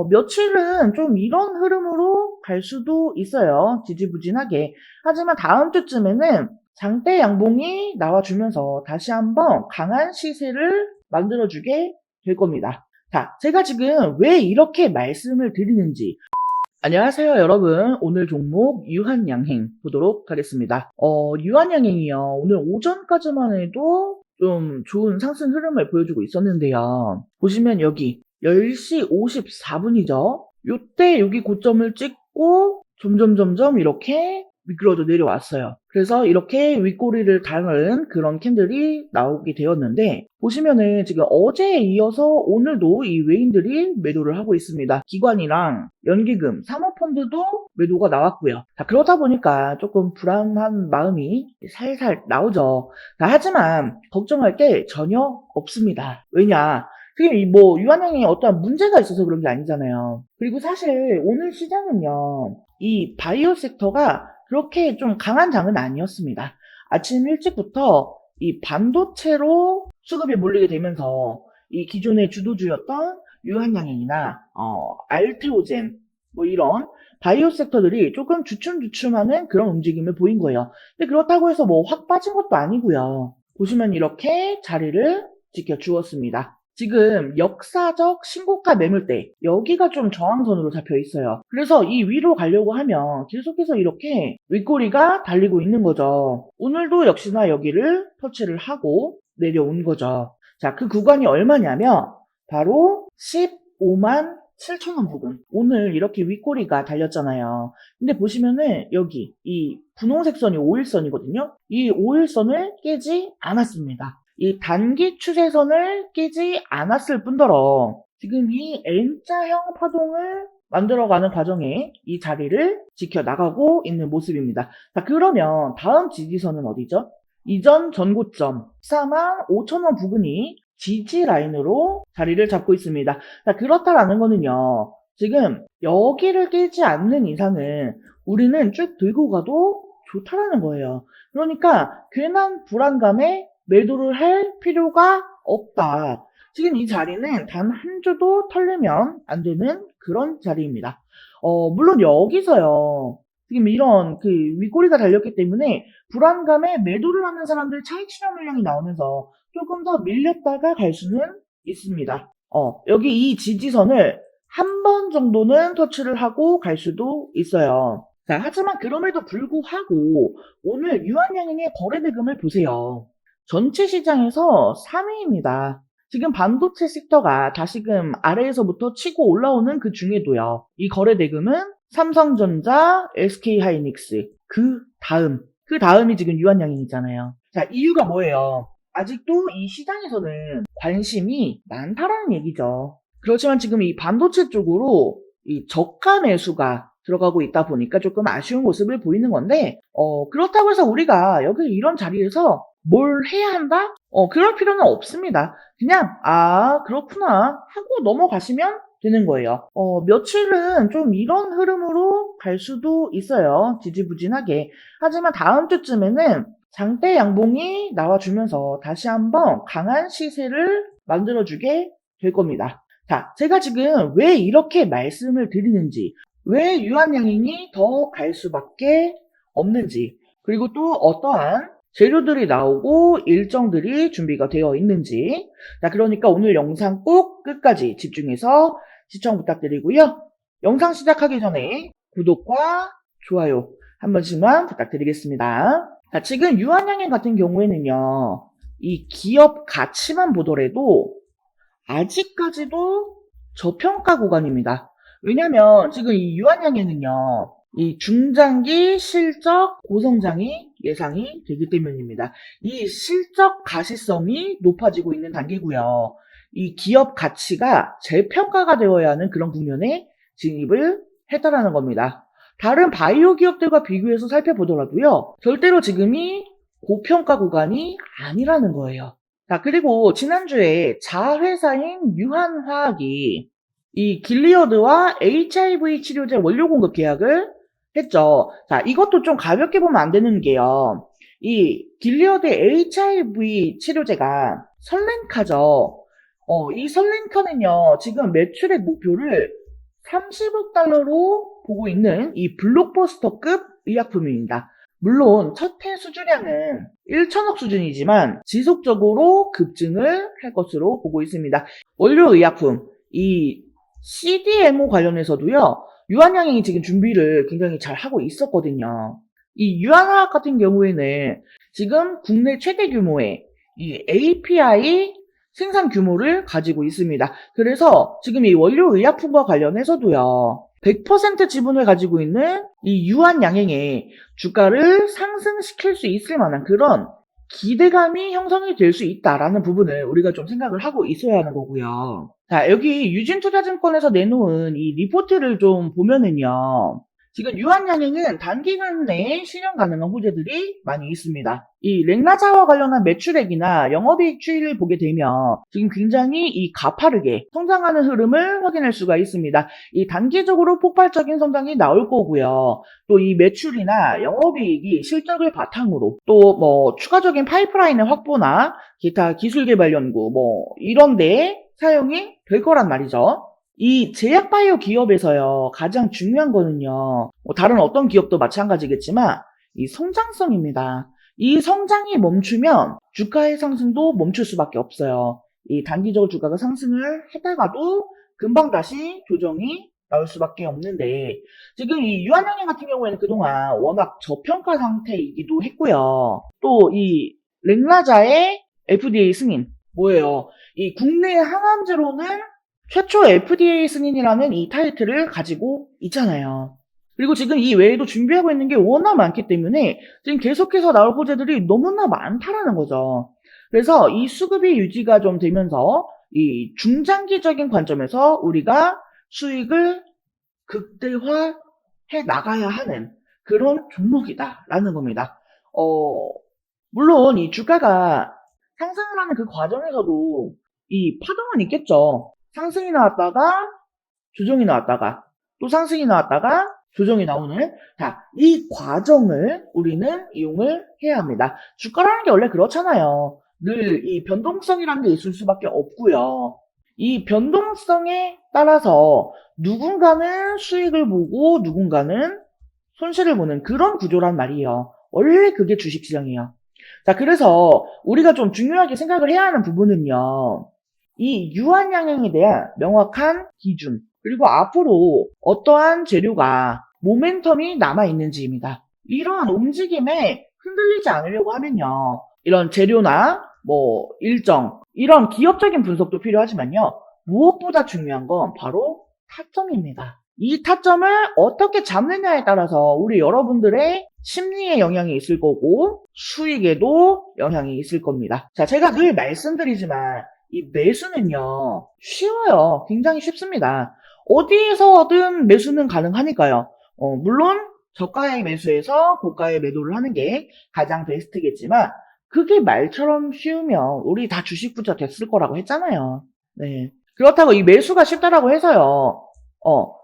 며칠은 좀 이런 흐름으로 갈 수도 있어요. 지지부진하게. 하지만 다음 주쯤에는 장대 양봉이 나와주면서 다시 한번 강한 시세를 만들어주게 될 겁니다. 자, 제가 지금 왜 이렇게 말씀을 드리는지. 안녕하세요, 여러분. 오늘 종목 유한양행 보도록 하겠습니다. 유한양행이요. 오늘 오전까지만 해도 좀 좋은 상승 흐름을 보여주고 있었는데요. 보시면 여기 10시 54분이죠. 요때 여기 고점을 찍고 점점 이렇게 미끄러져 내려왔어요. 그래서 이렇게 윗꼬리를 달는 그런 캔들이 나오게 되었는데, 보시면은 지금 어제에 이어서 오늘도 이 외인들이 매도를 하고 있습니다. 기관이랑 연기금, 사모펀드도 매도가 나왔고요. 자, 그러다 보니까 조금 불안한 마음이 살살 나오죠. 자, 하지만 걱정할 게 전혀 없습니다. 왜냐? 지금 유한양에 어떠한 문제가 있어서 그런 게 아니잖아요. 그리고 사실 오늘 시장은요, 이 바이오 섹터가 그렇게 좀 강한 장은 아니었습니다. 아침 일찍부터 이 반도체로 수급이 몰리게 되면서 이 기존의 주도주였던 유한양행이나 알테오젠 이런 바이오 섹터들이 조금 주춤주춤하는 그런 움직임을 보인 거예요. 근데 그렇다고 해서 확 빠진 것도 아니고요. 보시면 이렇게 자리를 지켜주었습니다. 지금 역사적 신고가 매물대, 여기가 좀 저항선으로 잡혀 있어요. 그래서 이 위로 가려고 하면 계속해서 이렇게 윗꼬리가 달리고 있는 거죠. 오늘도 역시나 여기를 터치를 하고 내려온 거죠. 자, 그 구간이 얼마냐면 바로 15만 7천원 부근. 오늘 이렇게 윗꼬리가 달렸잖아요. 근데 보시면은 여기 이 분홍색 선이 5일선이거든요. 이 5일선을 깨지 않았습니다. 이 단기 추세선을 깨지 않았을 뿐더러 지금 이 N자형 파동을 만들어가는 과정에 이 자리를 지켜나가고 있는 모습입니다. 자, 그러면 다음 지지선은 어디죠? 이전 전고점 14만 5천원 부근이 지지 라인으로 자리를 잡고 있습니다. 자, 그렇다라는 거는요, 지금 여기를 깨지 않는 이상은 우리는 쭉 들고 가도 좋다라는 거예요. 그러니까 괜한 불안감에 매도를 할 필요가 없다. 지금 이 자리는 단 한 주도 털리면 안 되는 그런 자리입니다. 물론 여기서요, 지금 이런 그 윗꼬리가 달렸기 때문에 불안감에 매도를 하는 사람들 차익 실현 물량이 나오면서 조금 더 밀렸다가 갈 수는 있습니다. 여기 이 지지선을 한 번 정도는 터치를 하고 갈 수도 있어요. 자, 하지만 그럼에도 불구하고 오늘 유한양행의 거래 대금을 보세요. 전체 시장에서 3위입니다. 지금 반도체 섹터가 다시금 아래에서부터 치고 올라오는 그 중에도요, 이 거래 대금은 삼성전자, SK하이닉스, 그 다음이 지금 유한양행이잖아요. 자, 이유가 뭐예요? 아직도 이 시장에서는 관심이 많다라는 얘기죠. 그렇지만 지금 이 반도체 쪽으로 이 저가 매수가 들어가고 있다 보니까 조금 아쉬운 모습을 보이는 건데, 그렇다고 해서 우리가 여기 이런 자리에서 뭘 해야 한다? 그럴 필요는 없습니다. 그냥, 그렇구나 하고 넘어가시면 되는 거예요. 며칠은 좀 이런 흐름으로 갈 수도 있어요. 지지부진하게. 하지만 다음 주쯤에는 장대 양봉이 나와주면서 다시 한번 강한 시세를 만들어주게 될 겁니다. 자, 제가 지금 왜 이렇게 말씀을 드리는지, 왜 유한양행이 더 갈 수밖에 없는지, 그리고 또 어떠한 재료들이 나오고 일정들이 준비가 되어 있는지. 자, 그러니까 오늘 영상 꼭 끝까지 집중해서 시청 부탁드리고요. 영상 시작하기 전에 구독과 좋아요 한 번씩만 부탁드리겠습니다. 자, 지금 유한양행 같은 경우에는요, 이 기업 가치만 보더라도 아직까지도 저평가 구간입니다. 왜냐면 지금 이 유한양행은요, 이 중장기 실적 고성장이 예상이 되기 때문입니다. 이 실적 가시성이 높아지고 있는 단계고요. 이 기업 가치가 재평가가 되어야 하는 그런 국면에 진입을 했다라는 겁니다. 다른 바이오 기업들과 비교해서 살펴보더라도요, 절대로 지금이 고평가 구간이 아니라는 거예요. 자, 그리고 지난주에 자회사인 유한화학이 이 길리어드와 HIV 치료제 원료 공급 계약을 했죠. 자, 이것도 좀 가볍게 보면 안 되는 게요. 이 길리어드 HIV 치료제가 설렌카죠. 이 설렌카는요, 지금 매출의 목표를 30억 달러로 보고 있는 이 블록버스터급 의약품입니다. 물론 첫 해 수주량은 1천억 수준이지만 지속적으로 급증을 할 것으로 보고 있습니다. 원료 의약품, 이 CDMO 관련해서도요, 유한양행이 지금 준비를 굉장히 잘 하고 있었거든요. 이 유한화학 같은 경우에는 지금 국내 최대 규모의 이 API 생산 규모를 가지고 있습니다. 그래서 지금 이 원료 의약품과 관련해서도요, 100% 지분을 가지고 있는 이 유한양행의 주가를 상승시킬 수 있을 만한 그런 기대감이 형성이 될 수 있다라는 부분을 우리가 좀 생각을 하고 있어야 하는 거고요. 자, 여기 유진투자증권에서 내놓은 이 리포트를 좀 보면은요. 지금 유한양행은 단기간 내에 실현 가능한 호재들이 많이 있습니다. 이 렉나자와 관련한 매출액이나 영업이익 추이를 보게 되면 지금 굉장히 이 가파르게 성장하는 흐름을 확인할 수가 있습니다. 이 단기적으로 폭발적인 성장이 나올 거고요. 또 이 매출이나 영업이익이 실적을 바탕으로 또 뭐 추가적인 파이프라인의 확보나 기타 기술 개발 연구 뭐 이런 데에 사용이 될 거란 말이죠. 이 제약바이오 기업에서요, 가장 중요한 거는요, 뭐 다른 어떤 기업도 마찬가지겠지만, 이 성장성입니다. 이 성장이 멈추면 주가의 상승도 멈출 수밖에 없어요. 이 단기적으로 주가가 상승을 하다가도 금방 다시 조정이 나올 수밖에 없는데, 지금 이 유한양행 같은 경우에는 그동안 워낙 저평가 상태이기도 했고요. 또 이 렉나자의 FDA 승인, 뭐예요? 이 국내 항암제로는 최초 FDA 승인이라는 이 타이틀을 가지고 있잖아요. 그리고 지금 이 외에도 준비하고 있는 게 워낙 많기 때문에 지금 계속해서 나올 호재들이 너무나 많다라는 거죠. 그래서 이 수급이 유지가 좀 되면서 이 중장기적인 관점에서 우리가 수익을 극대화해 나가야 하는 그런 종목이다라는 겁니다. 물론 이 주가가 상승을 하는 그 과정에서도 이 파동은 있겠죠. 상승이 나왔다가 조정이 나왔다가 또 상승이 나왔다가 조정이 나오는 자, 이 과정을 우리는 이용을 해야 합니다. 주가라는 게 원래 그렇잖아요. 늘 이 변동성이라는 게 있을 수밖에 없고요. 이 변동성에 따라서 누군가는 수익을 보고 누군가는 손실을 보는 그런 구조란 말이에요. 원래 그게 주식시장이에요. 자, 그래서 우리가 좀 중요하게 생각을 해야 하는 부분은요. 이 유한양행에 대한 명확한 기준, 그리고 앞으로 어떠한 재료가 모멘텀이 남아있는지입니다. 이러한 움직임에 흔들리지 않으려고 하면요. 이런 재료나 뭐 일정, 이런 기업적인 분석도 필요하지만요. 무엇보다 중요한 건 바로 타점입니다. 이 타점을 어떻게 잡느냐에 따라서 우리 여러분들의 심리에 영향이 있을 거고 수익에도 영향이 있을 겁니다. 자, 제가 늘 말씀드리지만 이 매수는요, 쉬워요. 굉장히 쉽습니다. 어디에서든 매수는 가능하니까요. 물론 저가의 매수에서 고가의 매도를 하는 게 가장 베스트겠지만 그게 말처럼 쉬우면 우리 다 주식 부자 됐을 거라고 했잖아요. 네. 그렇다고 이 매수가 쉽다라고 해서요.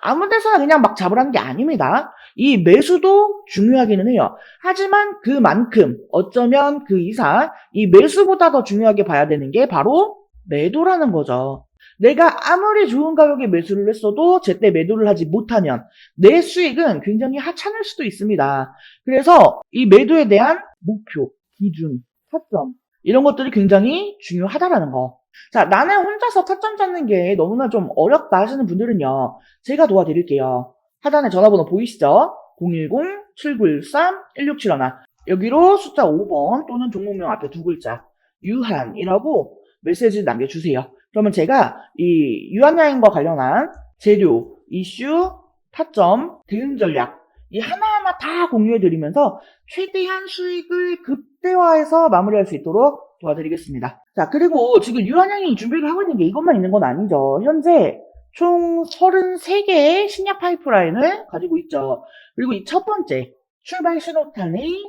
아무 데서나 그냥 막 잡으라는 게 아닙니다. 이 매수도 중요하기는 해요. 하지만 그만큼 어쩌면 그 이상 이 매수보다 더 중요하게 봐야 되는 게 바로 매도라는 거죠. 내가 아무리 좋은 가격에 매수를 했어도 제때 매도를 하지 못하면 내 수익은 굉장히 하찮을 수도 있습니다. 그래서 이 매도에 대한 목표, 기준, 타점 이런 것들이 굉장히 중요하다라는 거. 자, 나는 혼자서 타점 잡는 게 너무나 좀 어렵다 하시는 분들은요. 제가 도와드릴게요. 하단에 전화번호 보이시죠? 010-7913-1671 여기로 숫자 5번 또는 종목명 앞에 두 글자 유한이라고 메시지를 남겨주세요. 그러면 제가 이 유한양행과 관련한 재료, 이슈, 타점, 대응 전략 이 하나하나 다 공유해드리면서 최대한 수익을 극대화해서 마무리할 수 있도록 도와드리겠습니다. 자, 그리고 지금 유한양행이 준비를 하고 있는 게 이것만 있는 건 아니죠. 현재 총 33개의 신약 파이프라인을 가지고 있죠. 그리고 이 첫 번째 출발 신호탄이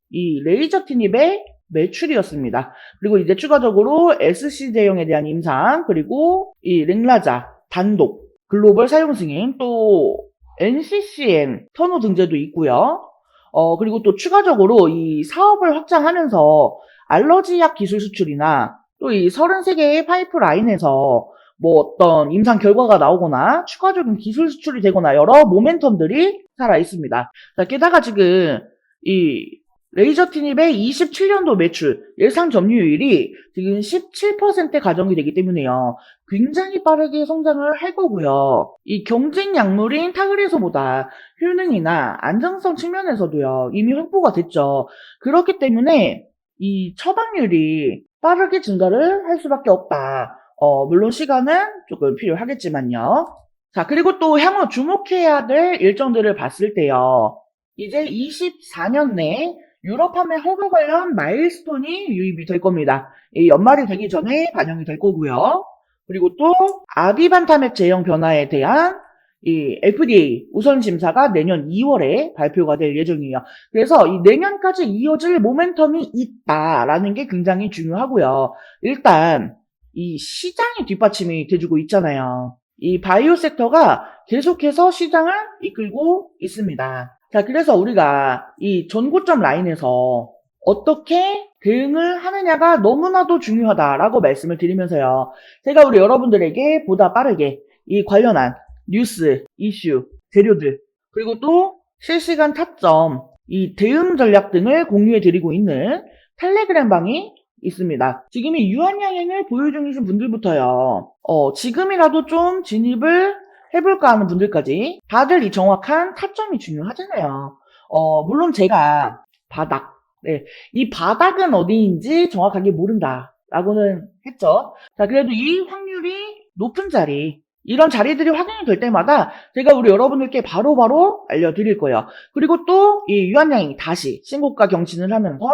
이 레이저 티닙의 매출이었습니다. 그리고 이제 추가적으로 SC제형에 대한 임상, 그리고 이 렉나자 단독 글로벌 사용 승인, 또 NCCN 선호 등재도 있고요. 그리고 또 추가적으로 이 사업을 확장하면서 알러지약 기술 수출이나 또 이 33개의 파이프라인에서 뭐 어떤 임상 결과가 나오거나 추가적인 기술 수출이 되거나 여러 모멘텀들이 살아 있습니다. 자, 게다가 지금 이 레이저티닙의 27년도 매출 예상 점유율이 지금 17% 가정이 되기 때문에요. 굉장히 빠르게 성장을 할 거고요. 이 경쟁 약물인 타그리소보다 효능이나 안정성 측면에서도요, 이미 확보가 됐죠. 그렇기 때문에 이 처방률이 빠르게 증가를 할 수밖에 없다. 물론 시간은 조금 필요하겠지만요. 자, 그리고 또 향후 주목해야 될 일정들을 봤을 때요. 이제 24년 내 유럽 판매 허가 관련 마일스톤이 유입이 될 겁니다. 이 연말이 되기 전에 반영이 될 거고요. 그리고 또 아비반타맵 제형 변화에 대한 이 FDA 우선 심사가 내년 2월에 발표가 될 예정이에요. 그래서 이 내년까지 이어질 모멘텀이 있다라는 게 굉장히 중요하고요. 일단 이 시장이 뒷받침이 돼주고 있잖아요. 이 바이오 섹터가 계속해서 시장을 이끌고 있습니다. 자, 그래서 우리가 이 전고점 라인에서 어떻게 대응을 하느냐가 너무나도 중요하다라고 말씀을 드리면서요. 제가 우리 여러분들에게 보다 빠르게 이 관련한 뉴스, 이슈, 재료들, 그리고 또 실시간 타점, 이 대응 전략 등을 공유해 드리고 있는 텔레그램 방이 있습니다. 지금 이 유한양행을 보유 중이신 분들부터요. 지금이라도 좀 진입을 해볼까 하는 분들까지 다들 이 정확한 타점이 중요하잖아요. 물론 제가 이 바닥은 어디인지 정확하게 모른다라고는 했죠. 자, 그래도 이 확률이 높은 자리, 이런 자리들이 확인이 될 때마다 제가 우리 여러분들께 바로바로 알려드릴 거예요. 그리고 또 이 유한양이 다시 신고가 경신을 하면서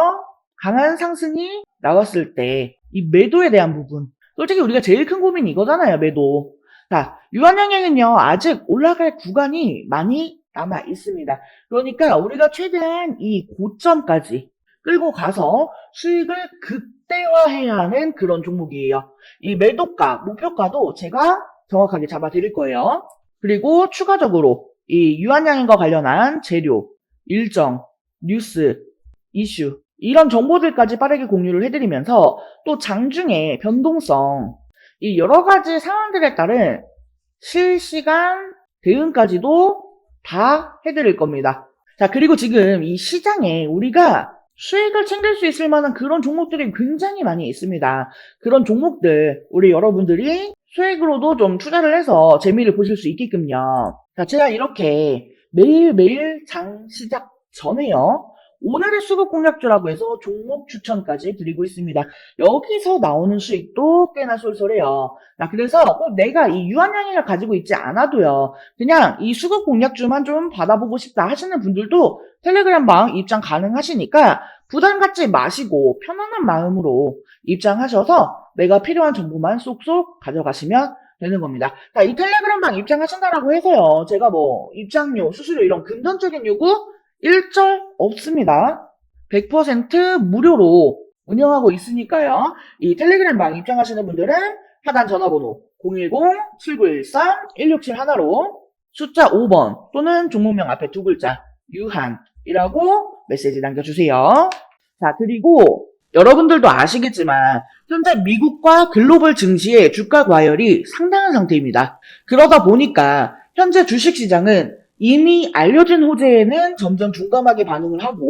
강한 상승이 나왔을 때 이 매도에 대한 부분, 솔직히 우리가 제일 큰 고민이 이거잖아요, 매도. 자, 유한양행은요, 아직 올라갈 구간이 많이 남아 있습니다. 그러니까 우리가 최대한 이 고점까지 끌고 가서 수익을 극대화해야 하는 그런 종목이에요. 이 매도가, 목표가도 제가 정확하게 잡아 드릴 거예요. 그리고 추가적으로 이 유한양행과 관련한 재료, 일정, 뉴스, 이슈, 이런 정보들까지 빠르게 공유를 해드리면서 또 장중에 변동성, 이 여러 가지 상황들에 따른 실시간 대응까지도 다 해드릴 겁니다. 자, 그리고 지금 이 시장에 우리가 수익을 챙길 수 있을 만한 그런 종목들이 굉장히 많이 있습니다. 그런 종목들, 우리 여러분들이 수익으로도 좀 투자를 해서 재미를 보실 수 있게끔요. 자, 제가 이렇게 매일매일 장 시작 전에요. 오늘의 수급 공략주라고 해서 종목 추천까지 드리고 있습니다. 여기서 나오는 수익도 꽤나 쏠쏠해요. 자, 그래서 꼭 내가 이 유한양행을 가지고 있지 않아도요. 그냥 이 수급 공략주만 좀 받아보고 싶다 하시는 분들도 텔레그램 방 입장 가능하시니까 부담 갖지 마시고 편안한 마음으로 입장하셔서 내가 필요한 정보만 쏙쏙 가져가시면 되는 겁니다. 자, 이 텔레그램 방 입장하신다라고 해서요. 제가 뭐 입장료, 수수료 이런 금전적인 요구 일절 없습니다. 100% 무료로 운영하고 있으니까요. 이 텔레그램 방 입장하시는 분들은 하단 전화번호 010-7913-1671로 숫자 5번 또는 종목명 앞에 두 글자 유한이라고 메시지 남겨주세요. 자, 그리고 여러분들도 아시겠지만 현재 미국과 글로벌 증시의 주가 과열이 상당한 상태입니다. 그러다 보니까 현재 주식시장은 이미 알려진 호재에는 점점 둔감하게 반응을 하고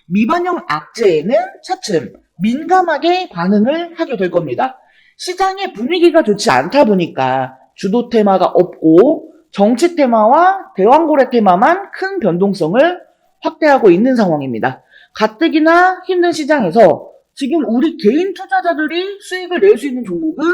미반영 악재에는 차츰 민감하게 반응을 하게 될 겁니다. 시장의 분위기가 좋지 않다 보니까 주도 테마가 없고 정치 테마와 대왕고래 테마만 큰 변동성을 확대하고 있는 상황입니다. 가뜩이나 힘든 시장에서 지금 우리 개인 투자자들이 수익을 낼 수 있는 종목은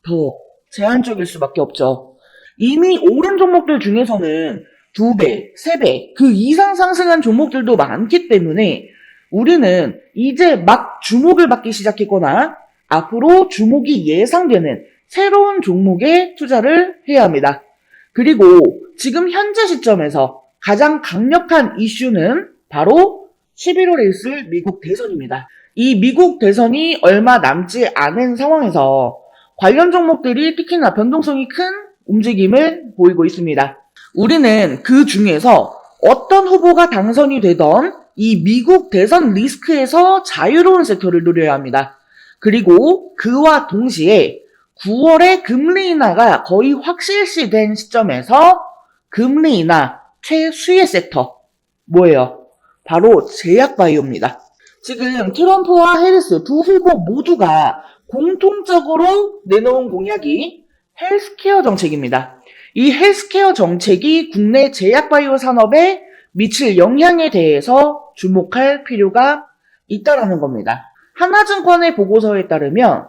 더 제한적일 수밖에 없죠. 이미 오른 종목들 중에서는 2배, 3배, 그 이상 상승한 종목들도 많기 때문에 우리는 이제 막 주목을 받기 시작했거나 앞으로 주목이 예상되는 새로운 종목에 투자를 해야 합니다. 그리고 지금 현재 시점에서 가장 강력한 이슈는 바로 11월에 있을 미국 대선입니다. 이 미국 대선이 얼마 남지 않은 상황에서 관련 종목들이 특히나 변동성이 큰 움직임을 보이고 있습니다. 우리는 그 중에서 어떤 후보가 당선이 되던 이 미국 대선 리스크에서 자유로운 섹터를 노려야 합니다. 그리고 그와 동시에 9월에 금리 인하가 거의 확실시된 시점에서 금리 인하 최수혜 섹터 뭐예요? 바로 제약바이오입니다. 지금 트럼프와 해리스 두 후보 모두가 공통적으로 내놓은 공약이 헬스케어 정책입니다. 이 헬스케어 정책이 국내 제약바이오 산업에 미칠 영향에 대해서 주목할 필요가 있다는 겁니다. 하나증권의 보고서에 따르면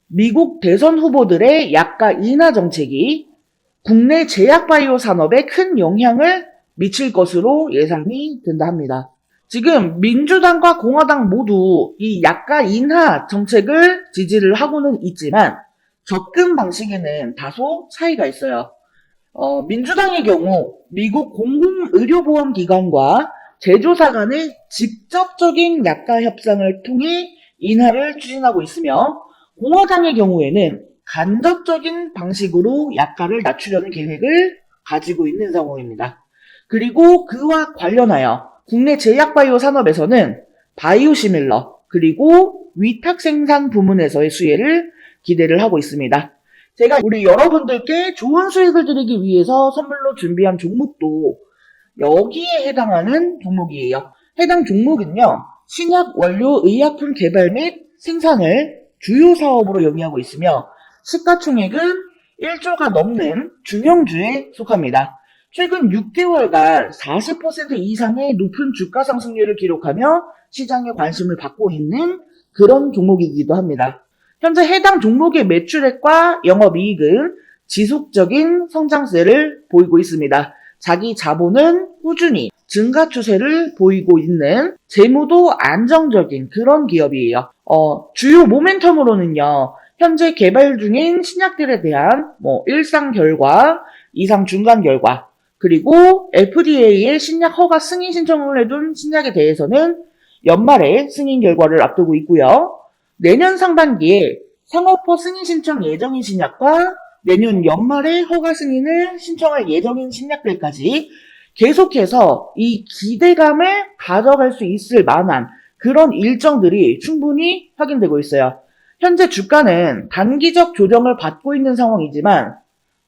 미국 대선 후보들의 약가 인하 정책이 국내 제약바이오 산업에 큰 영향을 미칠 것으로 예상이 된다 합니다. 지금 민주당과 공화당 모두 이 약가 인하 정책을 지지를 하고는 있지만 접근 방식에는 다소 차이가 있어요. 민주당의 경우 미국 공공의료보험기관과 제조사 간의 직접적인 약가 협상을 통해 인하를 추진하고 있으며 공화당의 경우에는 간접적인 방식으로 약가를 낮추려는 계획을 가지고 있는 상황입니다. 그리고 그와 관련하여 국내 제약바이오 산업에서는 바이오시밀러 그리고 위탁 생산 부문에서의 수혜를 기대를 하고 있습니다. 제가 우리 여러분들께 좋은 수익을 드리기 위해서 선물로 준비한 종목도 여기에 해당하는 종목이에요. 해당 종목은요, 신약 원료 의약품 개발 및 생산을 주요 사업으로 영위하고 있으며 시가총액은 1조가 넘는 중형주에 속합니다. 최근 6개월간 40% 이상의 높은 주가 상승률을 기록하며 시장의 관심을 받고 있는 그런 종목이기도 합니다. 현재 해당 종목의 매출액과 영업이익은 지속적인 성장세를 보이고 있습니다. 자기 자본은 꾸준히 증가 추세를 보이고 있는 재무도 안정적인 그런 기업이에요. 주요 모멘텀으로는요. 현재 개발 중인 신약들에 대한 1상 결과, 2상 중간 결과, 그리고 FDA의 신약 허가 승인 신청을 해둔 신약에 대해서는 연말에 승인 결과를 앞두고 있고요. 내년 상반기에 상업화 승인 신청 예정인 신약과 내년 연말에 허가 승인을 신청할 예정인 신약들까지 계속해서 이 기대감을 가져갈 수 있을 만한 그런 일정들이 충분히 확인되고 있어요. 현재 주가는 단기적 조정을 받고 있는 상황이지만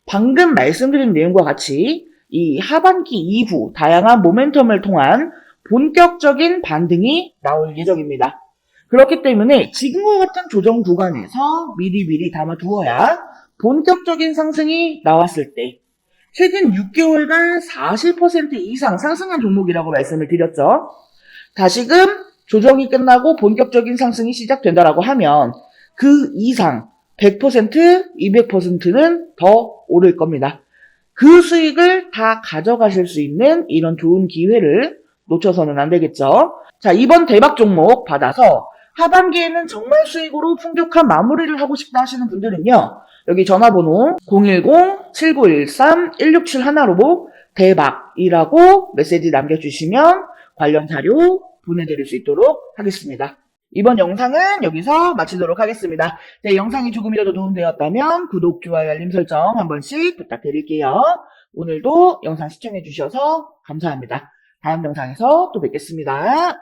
방금 말씀드린 내용과 같이 이 하반기 이후 다양한 모멘텀을 통한 본격적인 반등이 나올 예정입니다. 그렇기 때문에 지금과 같은 조정 구간에서 미리 담아두어야 본격적인 상승이 나왔을 때 최근 6개월간 40% 이상 상승한 종목이라고 말씀을 드렸죠. 다시금 조정이 끝나고 본격적인 상승이 시작된다라고 하면 그 이상 100%, 200%는 더 오를 겁니다. 그 수익을 다 가져가실 수 있는 이런 좋은 기회를 놓쳐서는 안 되겠죠. 자, 이번 대박 종목 받아서 하반기에는 정말 수익으로 풍족한 마무리를 하고 싶다 하시는 분들은요. 여기 전화번호 010-7913-1671로 대박이라고 메시지 남겨주시면 관련 자료 보내드릴 수 있도록 하겠습니다. 이번 영상은 여기서 마치도록 하겠습니다. 제 영상이 조금이라도 도움되었다면 구독, 좋아요, 알림 설정 한 번씩 부탁드릴게요. 오늘도 영상 시청해주셔서 감사합니다. 다음 영상에서 또 뵙겠습니다.